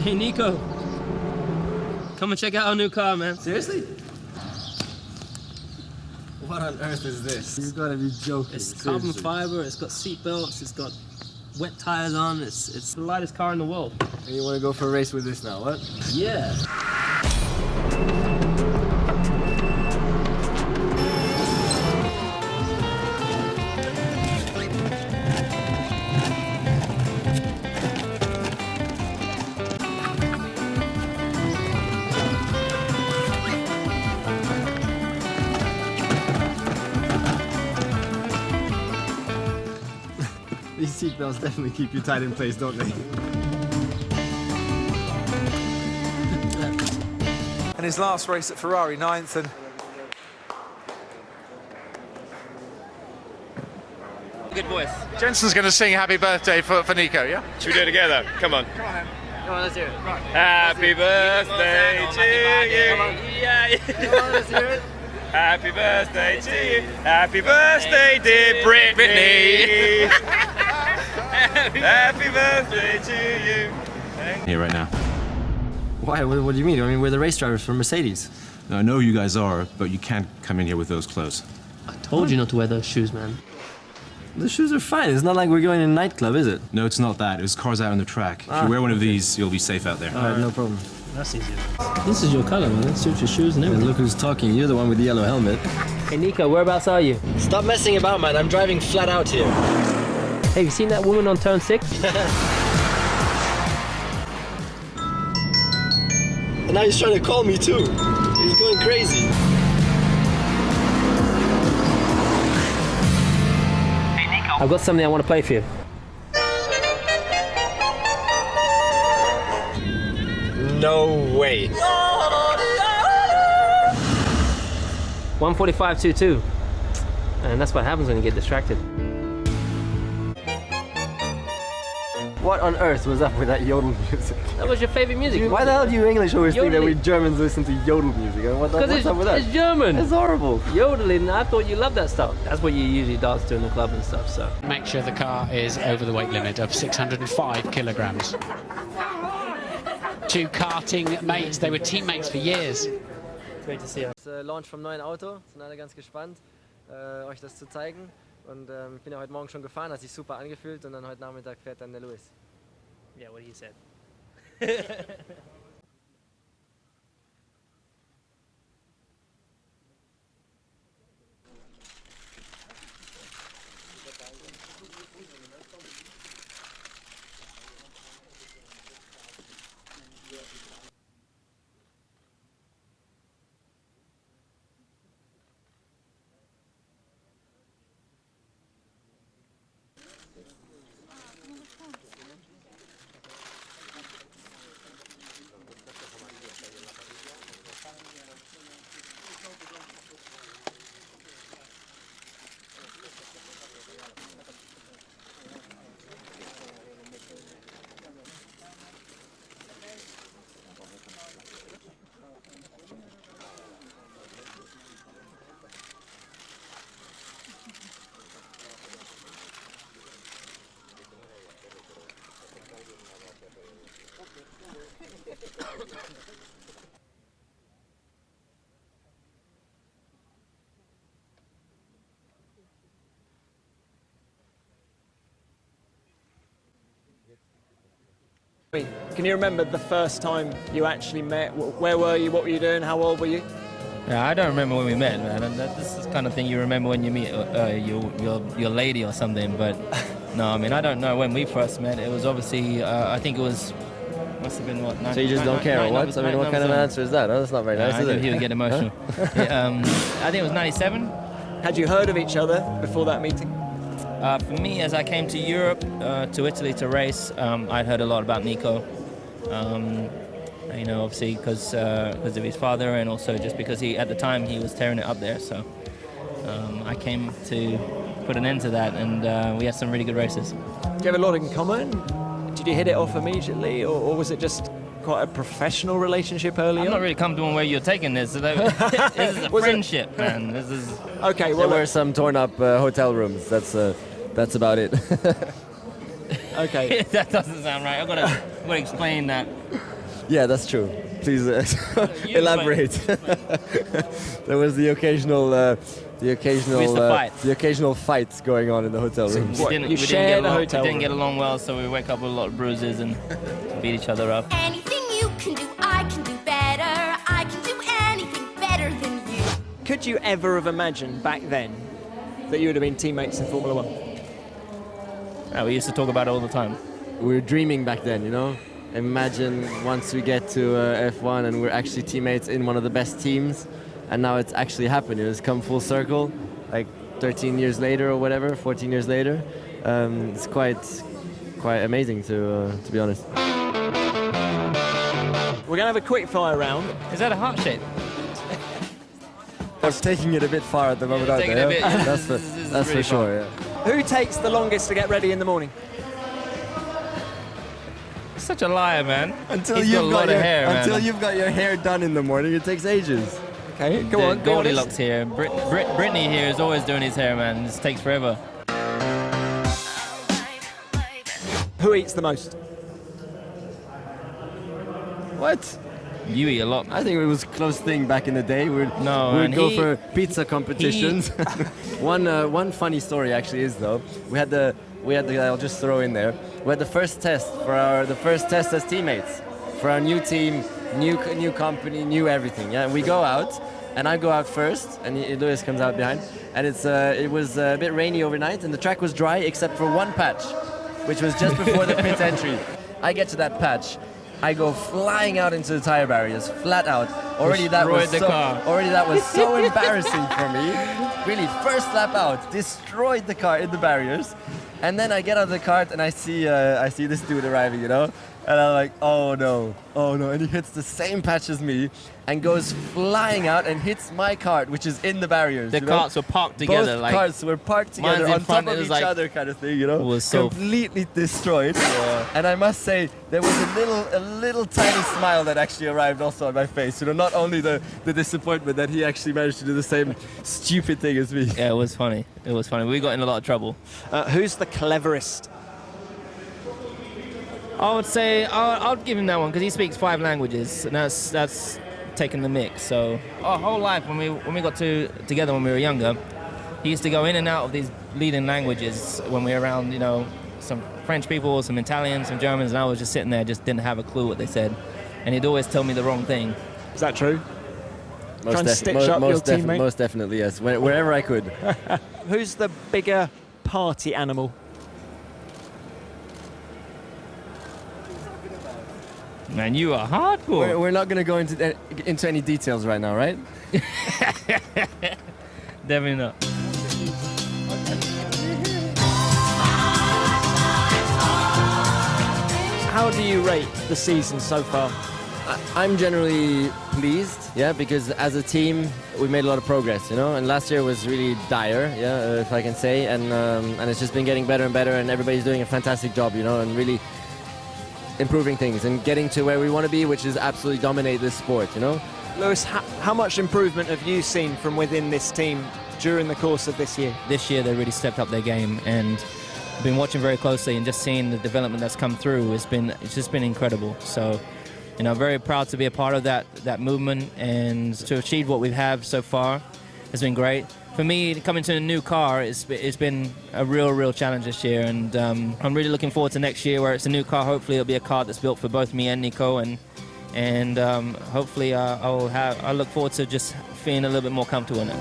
Hey, Nico. Come and check out our new car, man. Seriously? What on earth is this? You've got to be joking. It's carbon fiber, it's got seat belts, it's got wet tires on, it's the lightest car in the world. And you want to go for a race with this now, what? Yeah. These seatbelts definitely keep you tight in place, don't they? And his last race at Ferrari, 9th, and Good voice. Jensen's going to sing happy birthday for Nico, yeah? Should we do it together? Come on. Come on, let's hear it. Happy birthday to you. Yeah. Come on, let's hear it. Happy birthday to you. Happy birthday, dear Brittany. Happy birthday to you. Here right now. Why? What do you mean? I mean, we're the race drivers from Mercedes. Now, I know you guys are, but you can't come in here with those clothes. I told you not to wear those shoes, man. The shoes are fine. It's not like we're going in a nightclub, is it? No, it's not that. It was cars out on the track. If you wear one of these, you'll be safe out there. All right, no problem. That's easy. This is your color, man. It suits your shoes and And everything. look who's talking. You're the one with the yellow helmet. Hey, Nico, whereabouts are you? Stop messing about, man. I'm driving flat out here. Hey, you seen that woman on turn 6? And now he's trying to call me too. He's going crazy. I've got something I want to play for you. No way. 145.22. And that's what happens when you get distracted. What on earth was up with that yodel music? That was your favorite music. Why the hell do you English always think that we Yodeling. Germans listen to yodel music? What's Because up with that? it's German. It's horrible. Yodeling, I thought you loved that stuff. That's what you usually dance to in the club and stuff, so. Make sure the car is over the weight limit of 605 kilograms. Two karting mates, they were teammates for years. Great to see you. Das Launch vom neuen Auto, sind alle ganz gespannt, euch das zu zeigen. Und ich bin ja heute Morgen schon gefahren, hat sich super angefühlt und dann heute Nachmittag fährt dann der Louis. Yeah, what he said. Can you remember the first time you actually met? Where were you? What were you doing? How old were you? Yeah, I don't remember when we met, man. And this is the kind of thing you remember when you meet your lady or something. But no, I mean, I don't know when we first met. It was obviously, I think it was, must have been what? So you just don't care, or what? I mean, what kind of answer is that? That's not very nice, I is think it? he would get emotional. Yeah, I think it was 97. Had you heard of each other before that meeting? For me, as I came to Europe, to Italy to race, I'd heard a lot about Nico. You know, obviously because of his father, and also just because at the time he was tearing it up there. So I came to put an end to that, and we had some really good races. Do you have a lot in common? Did you hit it off immediately, or was it just quite a professional relationship early I'm on? not really comfortable on where you're taking this. This is a friendship, man. This is Okay, well, There were some torn up hotel rooms. That's about it. okay. that doesn't sound right. I've got to explain that. Yeah, that's true. Please elaborate. There was the occasional fight going on in the hotel room. We didn't get along well, so we wake up with a lot of bruises and beat each other up. Anything you can do, I can do better. I can do anything better than you. Could you ever have imagined back then that you would have been teammates in Formula One? We used to talk about it all the time. We were dreaming back then, you know? Imagine once we get to F1 and we're actually teammates in one of the best teams, and now it's actually happened. It's come full circle, like 13 years later or whatever, 14 years later. It's quite amazing to be honest. We're going to have a quick fire round. Is that a heart shape? I was taking it a bit far at the moment, aren't they? That's really for sure, yeah. Who takes the longest to get ready in the morning? Such a liar, man. Until He's got a lot of hair, man. Until you've got your hair done in the morning, it takes ages. Okay, go on. Goldilocks here. Brittany here is always doing his hair, man. This takes forever. Who eats the most? What? You eat a lot. I think it was a close thing back in the day. We'd go for pizza competitions. One funny story actually is though, we had the I'll just throw in there. We had the first test as teammates for our new team, new company, new everything. Yeah, we go out, and I go out first, and Lewis comes out behind, and it was a bit rainy overnight, and the track was dry except for one patch, which was just before the pit entry. I get to that patch. I go flying out into the tire barriers, flat out. Already that was so embarrassing for me. Really, first lap out, destroyed the car in the barriers. And then I get out of the cart and I see this dude arriving, you know? And I'm like, oh no. And he hits the same patch as me and goes flying out and hits my cart, which is in the barriers. The carts were parked together. Both carts were parked together on top of each other kind of thing, you know? It was so completely destroyed. Yeah. And I must say, there was a little tiny smile that actually arrived also on my face. You know, not only the disappointment that he actually managed to do the same stupid thing as me. Yeah, it was funny. It was funny. We got in a lot of trouble. Who's the cleverest? I would say I'll give him that one because he speaks 5 languages, and that's taking the mix. So our whole life when we got together when we were younger, he used to go in and out of these leading languages when we were around, you know, some French people, some Italians, some Germans, and I was just sitting there, just didn't have a clue what they said, and he'd always tell me the wrong thing. Is that true? Most definitely, yes. Wherever I could. Who's the bigger party animal? Man, you are hardcore. We're not going to go into any details right now, right? Definitely not. How do you rate the season so far? I'm generally pleased, yeah, because as a team we made a lot of progress, you know. And last year was really dire, yeah, if I can say, and it's just been getting better and better, and everybody's doing a fantastic job, you know, and really improving things and getting to where we want to be, which is absolutely dominate this sport, you know. Lewis, how much improvement have you seen from within this team during the course of this year? This year they really stepped up their game, and I've been watching very closely and just seeing the development that's come through. It's just been incredible. So, you know, very proud to be a part of that movement, and to achieve what we have so far has been great. For me, coming to a new car, it's been a real challenge this year, and I'm really looking forward to next year where it's a new car. Hopefully it'll be a car that's built for both me and Nico, and hopefully I look forward to just feeling a little bit more comfortable in it.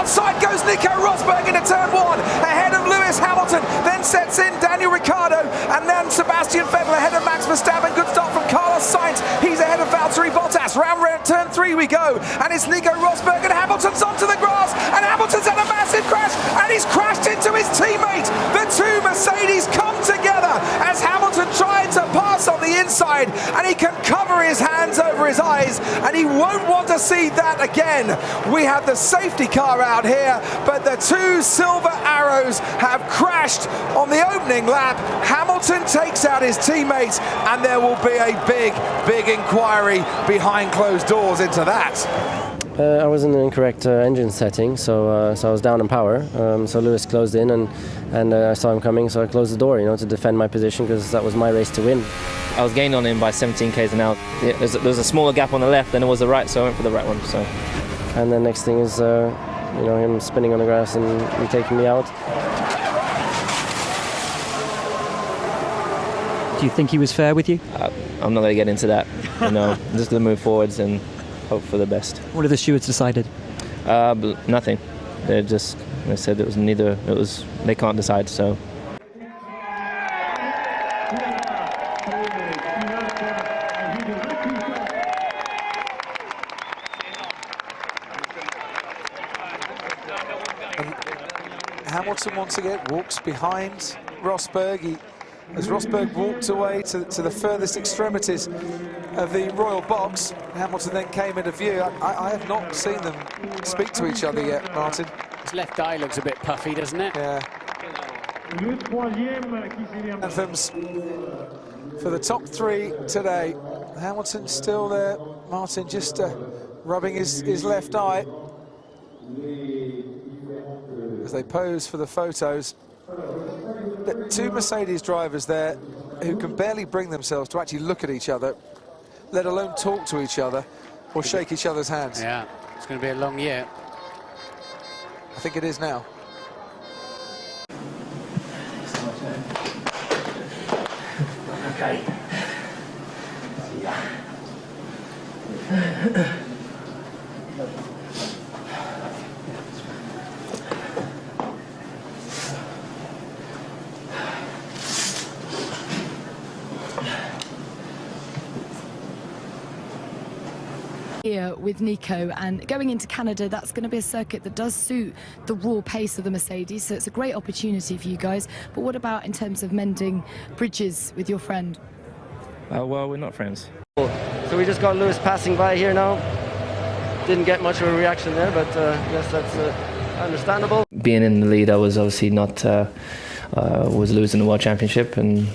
Outside goes Nico Rosberg into turn 1, ahead of Lewis Hamilton, then sets in Daniel Ricciardo, and then Sebastian Vettel ahead of Max Verstappen. Good start from Carlos Sainz, he's ahead of Valtteri Bottas. Round turn 3 we go, and it's Nico Rosberg, and Hamilton's onto the grass, and Hamilton's had a massive crash, and he's crashed into his teammate. The two Mercedes come together as Hamilton tried to pass on the inside, and he can cover his hands over his eyes, and he won't want to see that again. We have the safety car out here, but the two silver arrows have crashed on the opening lap. Hamilton takes out his teammates, and there will be a big inquiry behind closed doors into that. I was in the incorrect engine setting, so I was down in power. So Lewis closed in, and I saw him coming, so I closed the door, to defend my position, because that was my race to win. I was gained on him by 17 k's an hour. Yeah, there was a smaller gap on the left than there was the right, so I went for the right one. So. And then next thing is, him spinning on the grass and taking me out. Do you think he was fair with you? I'm not going to get into that. I'm just going to move forwards and hope for the best. What have the stewards decided? Nothing. They said it was neither. They can't decide. So. Hamilton once again walks behind Rosberg. As Rosberg walked away to the furthest extremities of the royal box, Hamilton then came into view. I have not seen them speak to each other yet, Martin. His left eye looks a bit puffy, doesn't it? Yeah. Anthems for the top three today. Hamilton still there. Martin just rubbing his left eye as they pose for the photos. But two Mercedes drivers there who can barely bring themselves to actually look at each other, let alone talk to each other or shake each other's hands. Yeah, it's going to be a long year. I think it is now. Okay. Here with Nico, and going into Canada, that's going to be a circuit that does suit the raw pace of the Mercedes, so it's a great opportunity for you guys. But what about in terms of mending bridges with your friend? Well, we're not friends. So we just got Lewis passing by here now. Didn't get much of a reaction there, but yes, that's understandable. Being in the lead, I was obviously not was losing the World Championship, and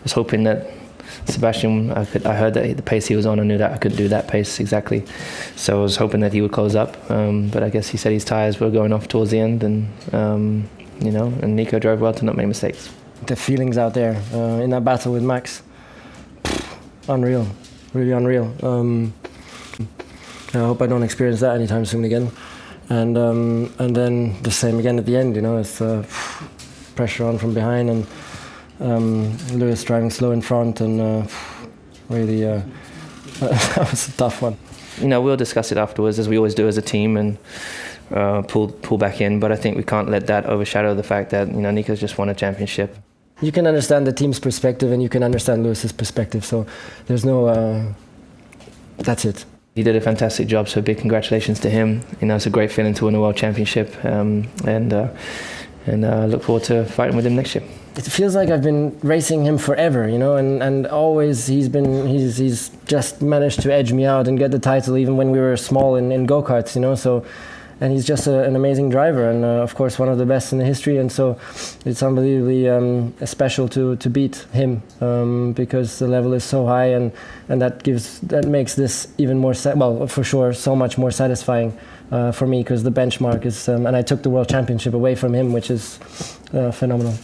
was hoping that Sebastian, I heard that the pace he was on, I knew that I could do that pace exactly. So I was hoping that he would close up, but I guess he said his tyres were going off towards the end, and and Nico drove well to not make mistakes. The feelings out there in that battle with Max, unreal, really unreal. I hope I don't experience that anytime soon again. And then the same again at the end, it's pressure on from behind, and Lewis driving slow in front, and really that was a tough one. We'll discuss it afterwards, as we always do as a team, and pull back in. But I think we can't let that overshadow the fact that Nico's just won a championship. You can understand the team's perspective, and you can understand Lewis's perspective. So there's no. That's it. He did a fantastic job, so big congratulations to him. It's a great feeling to win a world championship, and I look forward to fighting with him next year. It feels like I've been racing him forever, and always he's just managed to edge me out and get the title, even when we were small in go-karts, So, and he's just an amazing driver, and of course one of the best in the history. And so it's unbelievably special to beat him, because the level is so high, and that makes this even more for sure so much more satisfying for me, because the benchmark is and I took the world championship away from him, which is phenomenal.